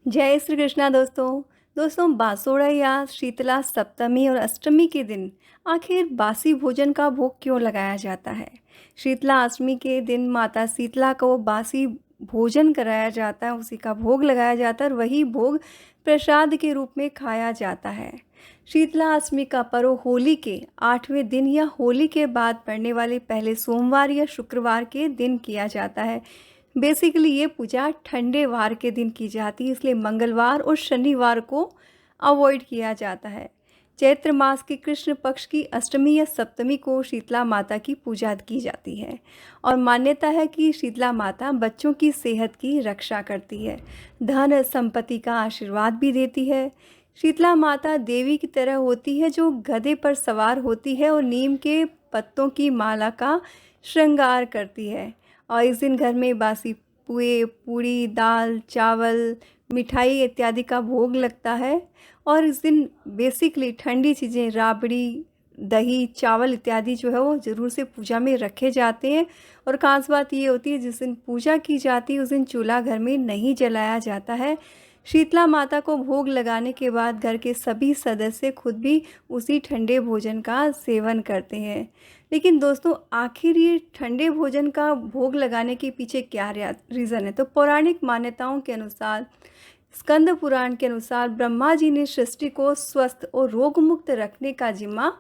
जय श्री कृष्णा दोस्तों बासोड़ा या शीतला सप्तमी और अष्टमी के दिन आखिर बासी भोजन का भोग क्यों लगाया जाता है। शीतला अष्टमी के दिन माता शीतला को बासी भोजन कराया जाता है, उसी का भोग लगाया जाता है और वही भोग प्रसाद के रूप में खाया जाता है। शीतला अष्टमी का पर्व होली के 8वें दिन या होली के बाद पड़ने वाले पहले सोमवार या शुक्रवार के दिन किया जाता है। बेसिकली ये पूजा ठंडे वार के दिन की जाती है, इसलिए मंगलवार और शनिवार को अवॉइड किया जाता है। चैत्र मास के कृष्ण पक्ष की अष्टमी या सप्तमी को शीतला माता की पूजा की जाती है और मान्यता है कि शीतला माता बच्चों की सेहत की रक्षा करती है, धन संपत्ति का आशीर्वाद भी देती है। शीतला माता देवी की तरह होती है जो गधे पर सवार होती है और नीम के पत्तों की माला का श्रृंगार करती है। और इस दिन घर में बासी पुए, पूड़ी, दाल, चावल, मिठाई इत्यादि का भोग लगता है और इस दिन बेसिकली ठंडी चीज़ें राबड़ी, दही, चावल इत्यादि जो है वो ज़रूर से पूजा में रखे जाते हैं। और ख़ास बात ये होती है जिस दिन पूजा की जाती है उस दिन चूल्हा घर में नहीं जलाया जाता है। शीतला माता को भोग लगाने के बाद घर के सभी सदस्य खुद भी उसी ठंडे भोजन का सेवन करते हैं। लेकिन दोस्तों आखिर ये ठंडे भोजन का भोग लगाने के पीछे क्या रीज़न है? तो पौराणिक मान्यताओं के अनुसार, स्कंद पुराण के अनुसार ब्रह्मा जी ने सृष्टि को स्वस्थ और रोग मुक्त रखने का जिम्मा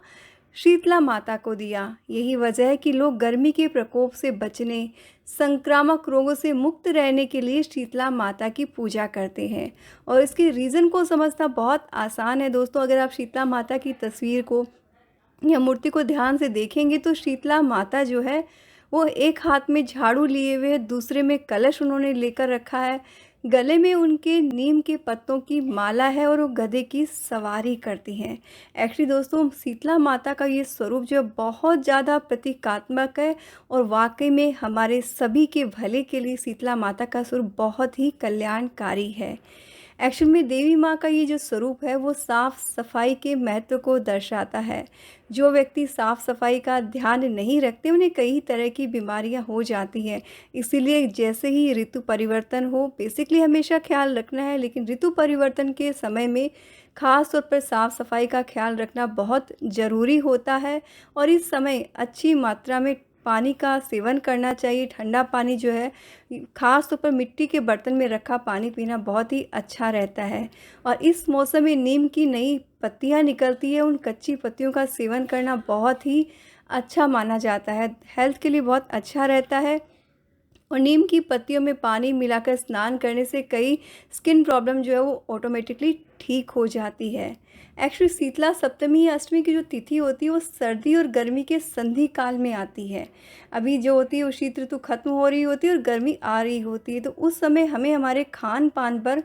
शीतला माता को दिया। यही वजह है कि लोग गर्मी के प्रकोप से बचने, संक्रामक रोगों से मुक्त रहने के लिए शीतला माता की पूजा करते हैं। और इसके रीज़न को समझना बहुत आसान है दोस्तों। अगर आप शीतला माता की तस्वीर को या मूर्ति को ध्यान से देखेंगे तो शीतला माता जो है वो एक हाथ में झाड़ू लिए हुए, दूसरे में कलश उन्होंने लेकर रखा है, गले में उनके नीम के पत्तों की माला है और वो गधे की सवारी करती हैं। एक्चुअली दोस्तों शीतला माता का ये स्वरूप जो बहुत ज़्यादा प्रतीकात्मक है और वाकई में हमारे सभी के भले के लिए शीतला माता का स्वरूप बहुत ही कल्याणकारी है। एक्चुअल में देवी माँ का ये जो स्वरूप है वो साफ़ सफाई के महत्व को दर्शाता है। जो व्यक्ति साफ़ सफाई का ध्यान नहीं रखते उन्हें कई तरह की बीमारियाँ हो जाती हैं। इसीलिए जैसे ही ऋतु परिवर्तन हो, बेसिकली हमेशा ख्याल रखना है, लेकिन ऋतु परिवर्तन के समय में ख़ास तौर पर साफ़ सफाई का ख्याल रखना बहुत ज़रूरी होता है। और इस समय अच्छी मात्रा में पानी का सेवन करना चाहिए। ठंडा पानी जो है ख़ास तौर पर मिट्टी के बर्तन में रखा पानी पीना बहुत ही अच्छा रहता है। और इस मौसम में नीम की नई पत्तियां निकलती है, उन कच्ची पत्तियों का सेवन करना बहुत ही अच्छा माना जाता है, हेल्थ के लिए बहुत अच्छा रहता है। और नीम की पत्तियों में पानी मिलाकर स्नान करने से कई स्किन प्रॉब्लम जो है वो ऑटोमेटिकली ठीक हो जाती है। एक्चुअली शीतला सप्तमी या अष्टमी की जो तिथि होती है वो सर्दी और गर्मी के संधि काल में आती है। अभी जो होती है वो शीत ऋतु खत्म हो रही होती है और गर्मी आ रही होती है, तो उस समय हमें हमारे खान पान पर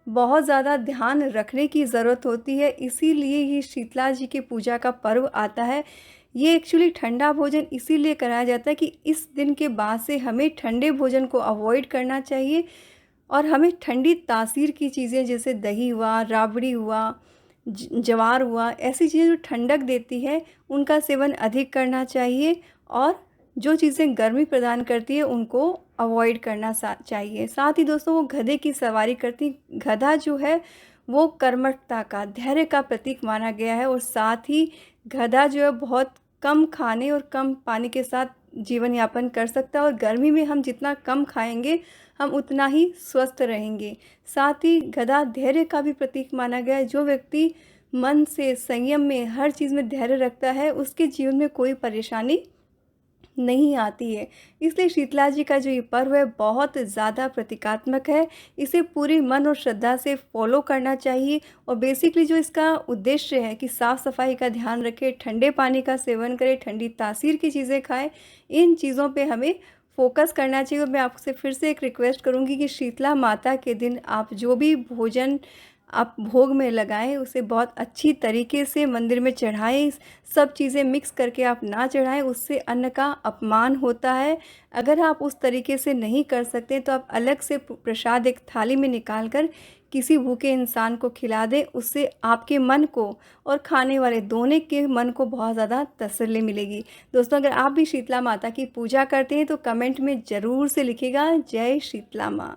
बहुत ज़्यादा ध्यान रखने की ज़रूरत होती है। इसीलिए ये शीतला जी की पूजा का पर्व आता है। ये एक्चुअली ठंडा भोजन इसीलिए कराया जाता है कि इस दिन के बाद से हमें ठंडे भोजन को अवॉइड करना चाहिए और हमें ठंडी तासीर की चीज़ें जैसे दही हुआ, राबड़ी हुआ, ज्वार हुआ, ऐसी चीज़ें जो ठंडक देती है उनका सेवन अधिक करना चाहिए। और जो चीज़ें गर्मी प्रदान करती है उनको अवॉइड करना चाहिए। साथ ही दोस्तों वो गधे की सवारी करती, गधा जो है वो कर्मठता का, धैर्य का प्रतीक माना गया है। और साथ ही गधा जो है बहुत कम खाने और कम पानी के साथ जीवन यापन कर सकता है और गर्मी में हम जितना कम खाएंगे हम उतना ही स्वस्थ रहेंगे। साथ ही गधा धैर्य का भी प्रतीक माना गया है। जो व्यक्ति मन से संयम में हर चीज़ में धैर्य रखता है उसके जीवन में कोई परेशानी नहीं आती है। इसलिए शीतला जी का जो ये पर्व है बहुत ज़्यादा प्रतीकात्मक है। इसे पूरी मन और श्रद्धा से फॉलो करना चाहिए। और बेसिकली जो इसका उद्देश्य है कि साफ़ सफाई का ध्यान रखें, ठंडे पानी का सेवन करें, ठंडी तासीर की चीज़ें खाएं, इन चीज़ों पे हमें फोकस करना चाहिए। और मैं आपसे फिर से एक रिक्वेस्ट करूँगी कि शीतला माता के दिन आप जो भी भोजन आप भोग में लगाएं उसे बहुत अच्छी तरीके से मंदिर में चढ़ाएं। सब चीज़ें मिक्स करके आप ना चढ़ाएं, उससे अन्न का अपमान होता है। अगर आप उस तरीके से नहीं कर सकते तो आप अलग से प्रसाद एक थाली में निकाल कर किसी भूखे इंसान को खिला दें। उससे आपके मन को और खाने वाले दोनों के मन को बहुत ज़्यादा तसल्ली मिलेगी। दोस्तों अगर आप भी शीतला माता की पूजा करते हैं तो कमेंट में ज़रूर से लिखिएगा जय शीतला माँ।